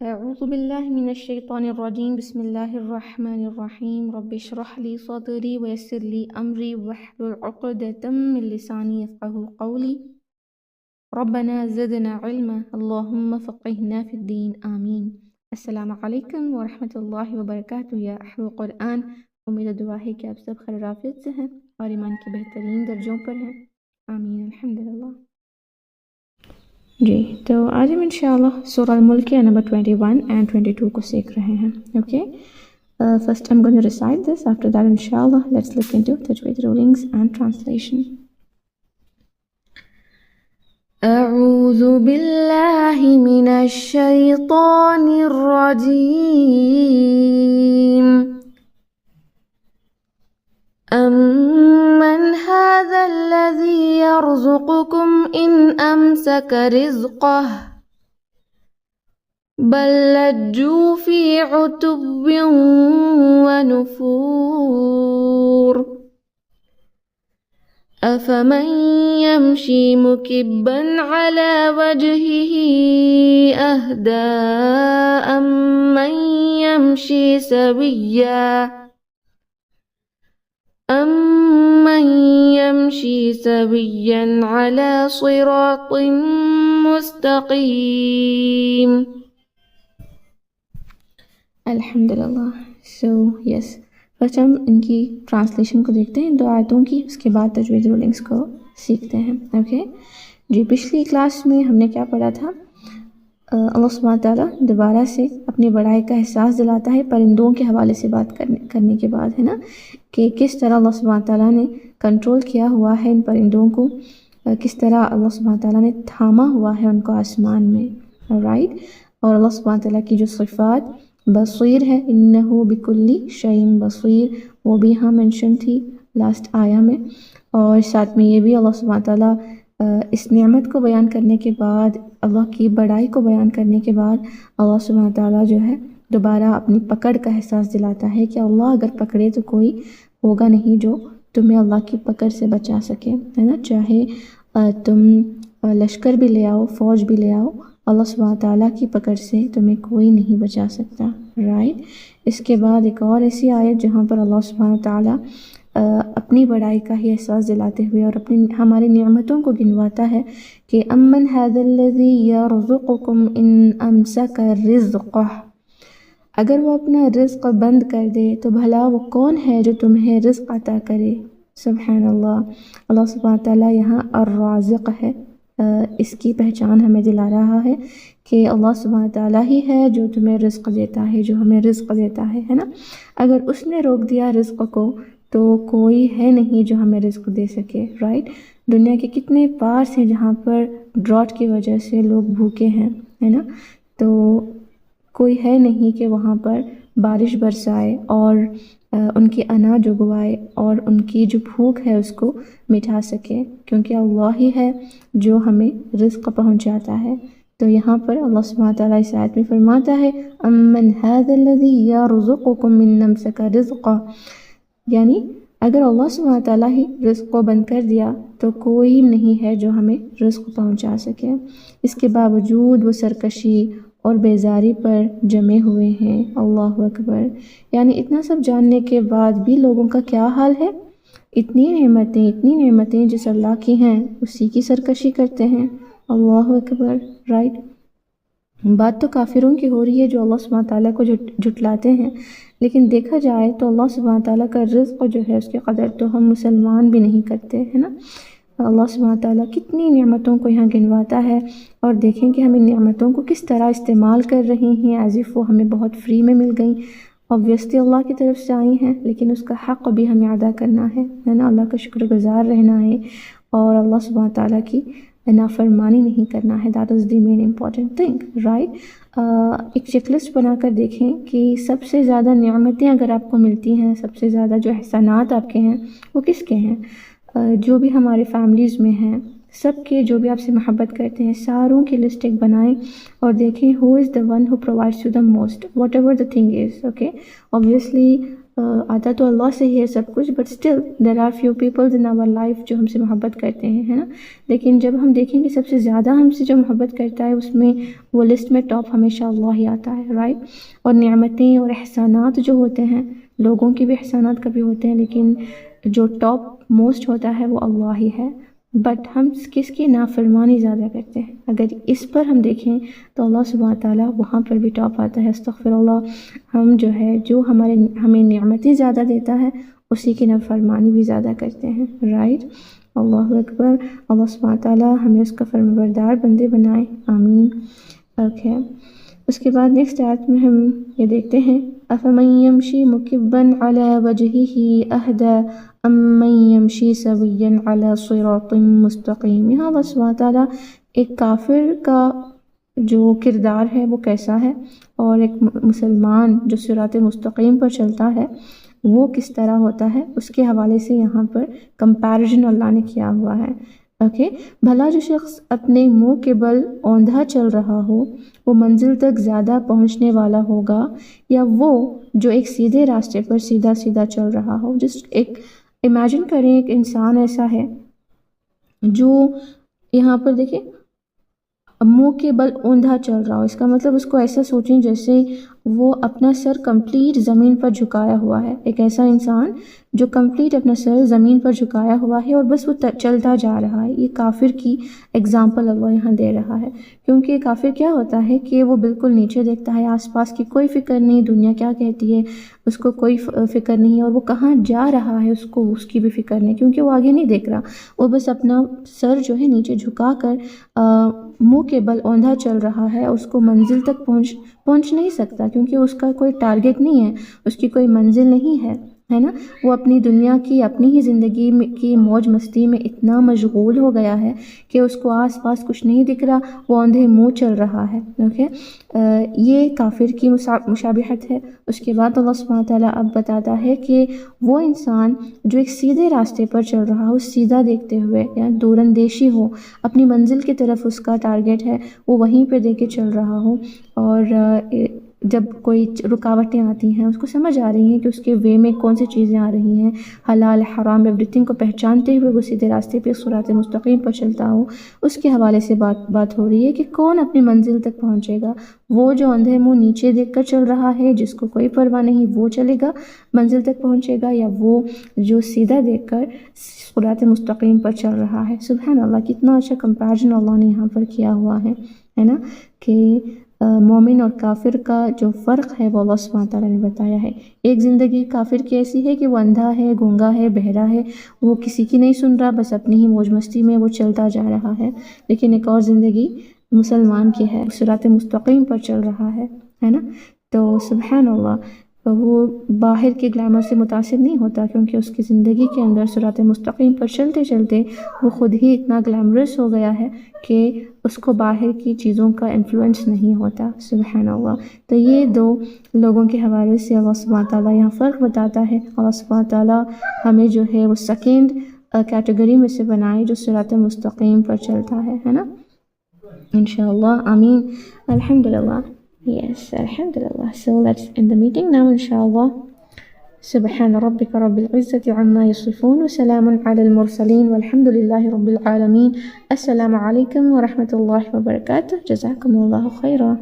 أعوذ بالله من الشيطان الرجيم بسم الله الرحمن الرحيم رب اشرح لي صدري ويسر لي أمري واحلل عقدة من لساني يفقهوا قولي ربنا زدنا علما اللهم فقهنا في الدين آمين. السلام علیکم ورحمۃ اللہ وبرکاتہ یا اہل القرآن. امید دعا ہے کہ آپ سب خیر عافیت سے ہیں اور ایمان کے بہترین درجوں پر ہیں. آمین الحمدللہ. جی تو آج ہم انشاءاللہ سورہ الملک کے نمبر 21 and 22 کو سیکھ رہے ہیں. Okay first I'm going to recite this. After that inshallah let's look into tajweed rulings and translation. أعوذ بالله من الشيطان الرجيم. أمن هذا الذي يرزقكم إن أمسك رزقه بل لجوا في عتب ونفور أفمن يمشي مكبا على وجهه أهدى أمن يمشي سويا على صراط مستقيم. الحمدللہ. So yes, فرسٹ ہم ان کی ٹرانسلیشن کو دیکھتے ہیں 2 آیتوں کی، اس کے بعد تجوید رولنگس کو سیکھتے ہیں. اوکے جی، پچھلی کلاس میں ہم نے کیا پڑھا تھا؟ اللہ سبحانہ تعالیٰ دوبارہ سے اپنی بڑائی کا احساس دلاتا ہے پرندوں کے حوالے سے بات کرنے کے بعد، ہے نا، کہ کس طرح اللہ سبحانہ تعالیٰ نے کنٹرول کیا ہوا ہے ان پرندوں کو، کس طرح اللہ سبحانہ تعالیٰ نے تھاما ہوا ہے ان کو آسمان میں. رائٹ. اور اللہ سبحانہ تعالیٰ کی جو صفات بصیر ہے، انہو بکل شیء بصیر، وہ بھی یہاں مینشن تھی لاسٹ آیا میں. اور ساتھ میں یہ بھی اللہ سبحانہ تعالیٰ اس نعمت کو بیان کرنے کے بعد، اللہ کی بڑائی کو بیان کرنے کے بعد، اللہ سبحانہ تعالیٰ جو ہے دوبارہ اپنی پکڑ کا احساس دلاتا ہے کہ اللہ اگر پکڑے تو کوئی ہوگا نہیں جو تمہیں اللہ کی پکڑ سے بچا سکے، ہے نا. چاہے تم لشکر بھی لے آؤ، فوج بھی لے آؤ، اللہ سبحانہ تعالیٰ کی پکڑ سے تمہیں کوئی نہیں بچا سکتا. رائٹ. اس کے بعد ایک اور ایسی آیت جہاں پر اللہ سبحانہ تعالیٰ اپنی بڑائی کا ہی احساس دلاتے ہوئے اور اپنی ہماری نعمتوں کو گنواتا ہے کہ امن هذا الذی یرزقکم ان امسک رزقہ، اگر وہ اپنا رزق بند کر دے تو بھلا وہ کون ہے جو تمہیں رزق عطا کرے. سبحان اللہ. اللہ سبحانہ تعالیٰ یہاں الرازق ہے، اس کی پہچان ہمیں دلا رہا ہے کہ اللہ سبحانہ تعالیٰ ہی ہے جو تمہیں رزق دیتا ہے، جو ہمیں رزق دیتا ہے نا. اگر اس نے روک دیا رزق کو تو کوئی ہے نہیں جو ہمیں رزق دے سکے. رائٹ. دنیا کے کتنے پارٹس ہیں جہاں پر ڈراٹ کی وجہ سے لوگ بھوکے ہیں، ہے نا، تو کوئی ہے نہیں کہ وہاں پر بارش برسائے اور ان کی اناج اگوائے اور ان کی جو بھوک ہے اس کو مٹا سکے، کیونکہ اللہ ہی ہے جو ہمیں رزق پہنچاتا ہے. تو یہاں پر اللہ سبحانہ تعالیٰ اس آیت میں فرماتا ہے امن هذا الذی یرزقکم من امسک رزقہ، یعنی اگر اللہ سبحانہ تعالیٰ ہی رزق کو بند کر دیا تو کوئی نہیں ہے جو ہمیں رزق پہنچا سکے. اس کے باوجود وہ سرکشی اور بیزاری پر جمے ہوئے ہیں. اللہ اکبر. یعنی اتنا سب جاننے کے بعد بھی لوگوں کا کیا حال ہے؟ اتنی نعمتیں جس اللہ کی ہیں اسی کی سرکشی کرتے ہیں. اللہ اکبر. رائٹ. بات تو کافروں کی ہو رہی ہے جو اللہ سبحانہ تعالیٰ کو جھٹلاتے ہیں، لیکن دیکھا جائے تو اللہ سبحانہ تعالیٰ کا رزق جو ہے اس کی قدر تو ہم مسلمان بھی نہیں کرتے، ہے نا. اللہ سبحانہ تعالیٰ کتنی نعمتوں کو یہاں گنواتا ہے اور دیکھیں کہ ہم ان نعمتوں کو کس طرح استعمال کر رہے ہیں ایز اف وہ ہمیں بہت فری میں مل گئیں. اوبویسلی اللہ کی طرف سے آئی ہیں، لیکن اس کا حق بھی ہمیں ادا کرنا ہے نا. اللہ کا شکر گزار رہنا ہے اور اللہ سبحانہ تعالیٰ کی نافرمانی نہیں کرنا ہے. That is the main important thing. Right. ایک چیک لسٹ بنا کر دیکھیں کہ سب سے زیادہ نعمتیں اگر آپ کو ملتی ہیں، سب سے زیادہ جو احسانات آپ کے ہیں وہ کس کے ہیں؟ جو بھی ہمارے فیملیز میں ہیں، سب کے جو بھی آپ سے محبت کرتے ہیں، ساروں کی لسٹ ایک بنائیں اور دیکھیں who is the one who provides you the most whatever the thing is. Okay. Obviously آتا تو اللہ سے ہی ہے سب کچھ، but still there are few peoples in our life جو ہم سے محبت کرتے ہیں، ہے نا. لیکن جب ہم دیکھیں کہ سب سے زیادہ ہم سے جو محبت کرتا ہے اس میں وہ لسٹ میں ٹاپ ہمیشہ اللہ ہی آتا ہے، رائٹ. اور نعمتیں اور احسانات جو ہوتے ہیں، لوگوں کے بھی احسانات کبھی ہوتے ہیں، لیکن جو ٹاپ موسٹ ہوتا ہے وہ اللہ ہی ہے. بٹ ہم کس کی نافرمانی زیادہ کرتے ہیں. اگر اس پر ہم دیکھیں تو اللہ سبحانہ تعالیٰ وہاں پر بھی ٹاپ آتا ہے. استغفر اللہ. ہم جو ہے جو ہمیں نعمتیں زیادہ دیتا ہے اسی کی نافرمانی بھی زیادہ کرتے ہیں، رائٹ. اللہ اکبر. اللہ سبحانہ تعالیٰ ہمیں اس کا فرمانبردار بندے بنائے، آمین. اوکے. اس کے بعد نیکسٹ آیت میں ہم یہ دیکھتے ہیں أَفَمَن يَمْشِي مُكِبًّا عَلَى وَجْهِهِ أَهْدَىٰ أَمَّن يَمْشِي سَوِيًّا عَلَى صِرَاطٍ مُسْتَقِيمٍ. یہاں اللہ سبحانہ تعالیٰ ایک کافر کا جو کردار ہے وہ کیسا ہے، اور ایک مسلمان جو صراط مستقیم پر چلتا ہے وہ کس طرح ہوتا ہے، اس کے حوالے سے یہاں پر کمپیریزن اللہ نے کیا ہوا ہے. اوکے. بھلا جو شخص اپنے منہ کے بل اوندھا چل رہا ہو وہ منزل تک زیادہ پہنچنے والا ہوگا، یا وہ جو ایک سیدھے راستے پر سیدھا سیدھا چل رہا ہو. جسٹ ایک امیجن کریں، ایک انسان ایسا ہے جو یہاں پر دیکھیں منہ کے بل اوندھا چل رہا ہو. اس کا مطلب اس کو ایسا سوچیں جیسے وہ اپنا سر کمپلیٹ زمین پر جھکایا ہوا ہے. ایک ایسا انسان جو کمپلیٹ اپنا سر زمین پر جھکایا ہوا ہے اور بس وہ چلتا جا رہا ہے. یہ کافر کی اگزامپل اللہ یہاں دے رہا ہے، کیونکہ کافر کیا ہوتا ہے کہ وہ بالکل نیچے دیکھتا ہے، آس پاس کی کوئی فکر نہیں، دنیا کیا کہتی ہے اس کو کوئی فکر نہیں، اور وہ کہاں جا رہا ہے اس کی بھی فکر نہیں، کیونکہ وہ آگے نہیں دیکھ رہا. وہ بس اپنا سر جو ہے نیچے جھکا کر منہ کے بل اوندھا چل رہا ہے. اس کو منزل تک پہنچ نہیں سکتا، کیونکہ اس کا کوئی ٹارگٹ نہیں ہے، اس کی کوئی منزل نہیں ہے نا. وہ اپنی دنیا کی، اپنی ہی زندگی کی موج مستی میں اتنا مشغول ہو گیا ہے کہ اس کو آس پاس کچھ نہیں دکھ رہا، وہ اندھے منہ چل رہا ہے. اوکے. یہ کافر کی مشابہت ہے. اس کے بعد اللہ سبحانہ تعالیٰ اب بتاتا ہے کہ وہ انسان جو ایک سیدھے راستے پر چل رہا ہو، سیدھا دیکھتے ہوئے، یا دور اندیشی ہو، اپنی منزل کی طرف اس کا ٹارگٹ ہے، وہ وہیں پہ دے کے چل رہا ہو، اور جب کوئی رکاوٹیں آتی ہیں اس کو سمجھ آ رہی ہیں کہ اس کے وے میں کون سی چیزیں آ رہی ہیں، حلال حرام ایوری تھنگ کو پہچانتے ہوئے وہ سیدھے راستے پہ صراط مستقیم پر چلتا ہو. اس کے حوالے سے بات ہو رہی ہے کہ کون اپنی منزل تک پہنچے گا. وہ جو اندھے منہ نیچے دیکھ کر چل رہا ہے، جس کو کوئی پرواہ نہیں، وہ چلے گا، منزل تک پہنچے گا، یا وہ جو سیدھا دیکھ کر صراط مستقیم پر چل رہا ہے. سبحان اللہ. کتنا اچھا کمپیریزن اللہ نے یہاں پر کیا ہوا ہے نا، کہ مومن اور کافر کا جو فرق ہے وہ اللہ سبحانہ تعالیٰ نے بتایا ہے. ایک زندگی کافر کی ایسی ہے کہ وہ اندھا ہے، گونگا ہے، بہرا ہے، وہ کسی کی نہیں سن رہا، بس اپنی ہی موج مستی میں وہ چلتا جا رہا ہے. لیکن ایک اور زندگی مسلمان کی ہے، صراط مستقیم پر چل رہا ہے نا. تو سبحان اللہ. وہ باہر کے گلیمر سے متاثر نہیں ہوتا، کیونکہ اس کی زندگی کے اندر صراط مستقیم پر چلتے چلتے وہ خود ہی اتنا گلیمرس ہو گیا ہے کہ اس کو باہر کی چیزوں کا انفلوئنس نہیں ہوتا. سبحان اللہ. تو یہ دو لوگوں کے حوالے سے اللہ سبحانہ تعالیٰ یہاں فرق بتاتا ہے. اللہ سبحانہ تعالیٰ ہمیں جو ہے وہ سیکنڈ کیٹیگری میں سے بنائے جو صراط مستقیم پر چلتا ہے نا. انشاءاللہ. آمین. الحمدللہ. Yes, alhamdulillah. So let's end the meeting now, inshallah. سبحان ربك رب العزة عما يصفون وسلام على المرسلين والحمد لله رب العالمين. السلام عليكم ورحمة الله وبركاته. جزاكم الله خيرا.